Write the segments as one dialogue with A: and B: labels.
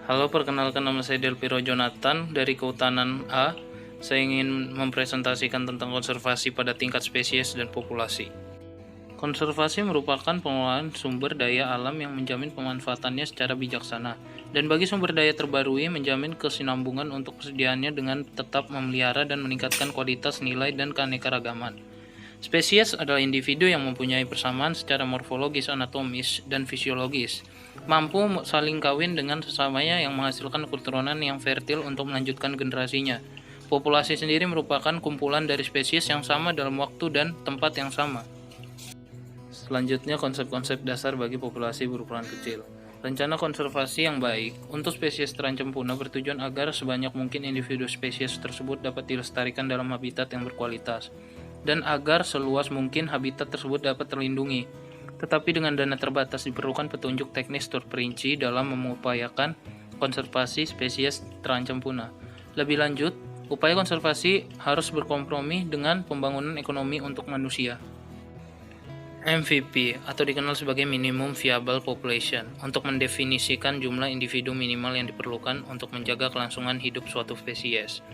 A: Halo, perkenalkan nama saya Delpiro Jonathan dari Kehutanan A. Saya ingin mempresentasikan tentang konservasi pada tingkat spesies dan populasi. Konservasi merupakan pengelolaan sumber daya alam yang menjamin pemanfaatannya secara bijaksana, dan bagi sumber daya terbarui menjamin kesinambungan untuk kesediaannya dengan tetap memelihara dan meningkatkan kualitas nilai dan keanekaragaman. Spesies adalah individu yang mempunyai persamaan secara morfologis, anatomis, dan fisiologis, mampu saling kawin dengan sesamanya yang menghasilkan keturunan yang fertil untuk melanjutkan generasinya. Populasi sendiri merupakan kumpulan dari spesies yang sama dalam waktu dan tempat yang sama. Selanjutnya, konsep-konsep dasar bagi populasi berukuran kecil. Rencana konservasi yang baik untuk spesies terancam punah bertujuan agar sebanyak mungkin individu spesies tersebut dapat dilestarikan dalam habitat yang berkualitas, dan agar seluas mungkin habitat tersebut dapat terlindungi. Tetapi dengan dana terbatas diperlukan petunjuk teknis terperinci dalam mengupayakan konservasi spesies terancam punah. Lebih lanjut, upaya konservasi harus berkompromi dengan pembangunan ekonomi untuk manusia. MVP atau dikenal sebagai Minimum Viable Population untuk mendefinisikan jumlah individu minimal yang diperlukan untuk menjaga kelangsungan hidup suatu spesies.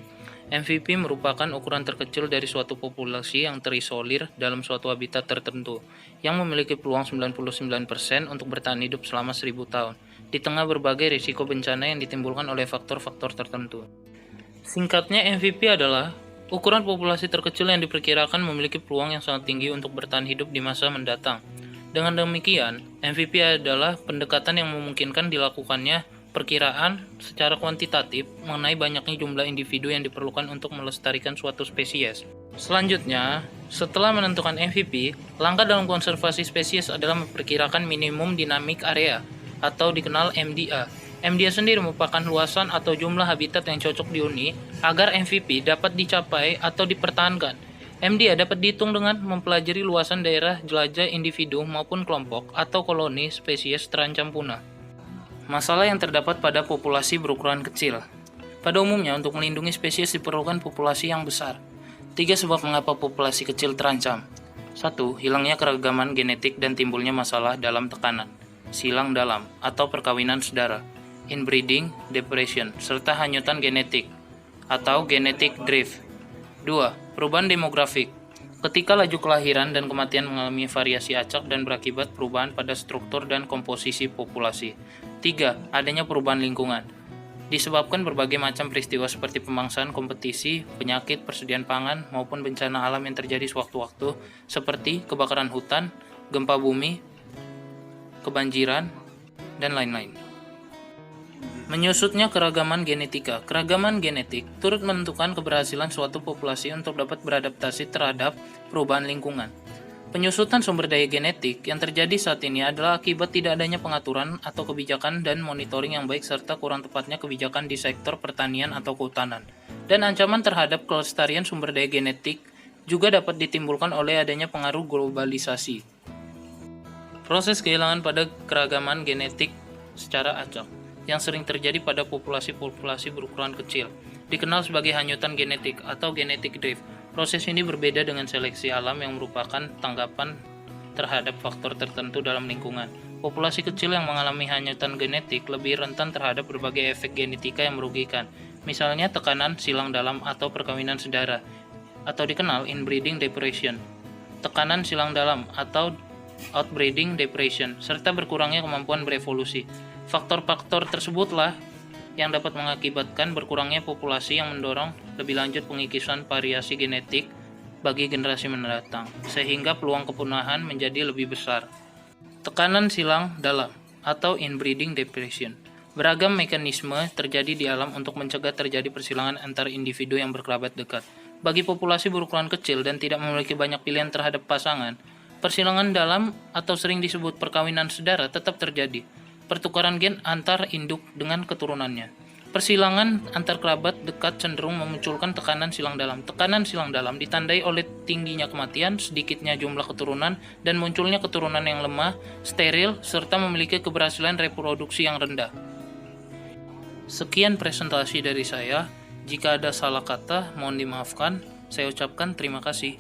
A: MVP merupakan ukuran terkecil dari suatu populasi yang terisolir dalam suatu habitat tertentu, yang memiliki peluang 99% untuk bertahan hidup selama 1000 tahun, di tengah berbagai risiko bencana yang ditimbulkan oleh faktor-faktor tertentu. Singkatnya, MVP adalah ukuran populasi terkecil yang diperkirakan memiliki peluang yang sangat tinggi untuk bertahan hidup di masa mendatang. Dengan demikian, MVP adalah pendekatan yang memungkinkan dilakukannya perkiraan secara kuantitatif mengenai banyaknya jumlah individu yang diperlukan untuk melestarikan suatu spesies. Selanjutnya, setelah menentukan MVP, langkah dalam konservasi spesies adalah memperkirakan minimum dinamik area atau dikenal MDA. MDA sendiri merupakan luasan atau jumlah habitat yang cocok dihuni agar MVP dapat dicapai atau dipertahankan. MDA dapat dihitung dengan mempelajari luasan daerah jelajah individu maupun kelompok atau koloni spesies terancam punah. Masalah yang terdapat pada populasi berukuran kecil. Pada umumnya, untuk melindungi spesies diperlukan populasi yang besar. 3 sebab mengapa populasi kecil terancam. 1. Hilangnya keragaman genetik dan timbulnya masalah dalam tekanan, silang dalam, atau perkawinan saudara, inbreeding, depression, serta hanyutan genetik, atau genetic drift. 2. Perubahan demografik. Ketika laju kelahiran dan kematian mengalami variasi acak dan berakibat perubahan pada struktur dan komposisi populasi. 3. Adanya perubahan lingkungan. Disebabkan berbagai macam peristiwa seperti pemangsaan, kompetisi, penyakit, persediaan pangan, maupun bencana alam yang terjadi sewaktu-waktu seperti kebakaran hutan, gempa bumi, kebanjiran, dan lain-lain. Menyusutnya keragaman genetika. Keragaman genetik turut menentukan keberhasilan suatu populasi untuk dapat beradaptasi terhadap perubahan lingkungan. Penyusutan sumber daya genetik yang terjadi saat ini adalah akibat tidak adanya pengaturan atau kebijakan dan monitoring yang baik serta kurang tepatnya kebijakan di sektor pertanian atau kehutanan. Dan ancaman terhadap kelestarian sumber daya genetik juga dapat ditimbulkan oleh adanya pengaruh globalisasi. Proses kehilangan pada keragaman genetik secara acak yang sering terjadi pada populasi-populasi berukuran kecil, dikenal sebagai hanyutan genetik atau genetic drift. Proses ini berbeda dengan seleksi alam yang merupakan tanggapan terhadap faktor tertentu dalam lingkungan. Populasi kecil yang mengalami hanyutan genetik lebih rentan terhadap berbagai efek genetika yang merugikan, misalnya tekanan silang dalam atau perkawinan saudara, atau dikenal inbreeding depression, tekanan silang dalam atau outbreeding depression, serta berkurangnya kemampuan berevolusi. Faktor-faktor tersebutlah yang dapat mengakibatkan berkurangnya populasi yang mendorong lebih lanjut pengikisan variasi genetik bagi generasi mendatang, sehingga peluang kepunahan menjadi lebih besar. Tekanan silang dalam atau inbreeding depression. Beragam mekanisme terjadi di alam untuk mencegah terjadi persilangan antar individu yang berkerabat dekat. Bagi populasi berukuran kecil dan tidak memiliki banyak pilihan terhadap pasangan, persilangan dalam atau sering disebut perkawinan saudara tetap terjadi. Pertukaran gen antar induk dengan keturunannya. Persilangan antar kerabat dekat cenderung memunculkan tekanan silang dalam. Tekanan silang dalam ditandai oleh tingginya kematian, sedikitnya jumlah keturunan, dan munculnya keturunan yang lemah, steril, serta memiliki keberhasilan reproduksi yang rendah. Sekian presentasi dari saya. Jika ada salah kata, mohon dimaafkan. Saya ucapkan terima kasih.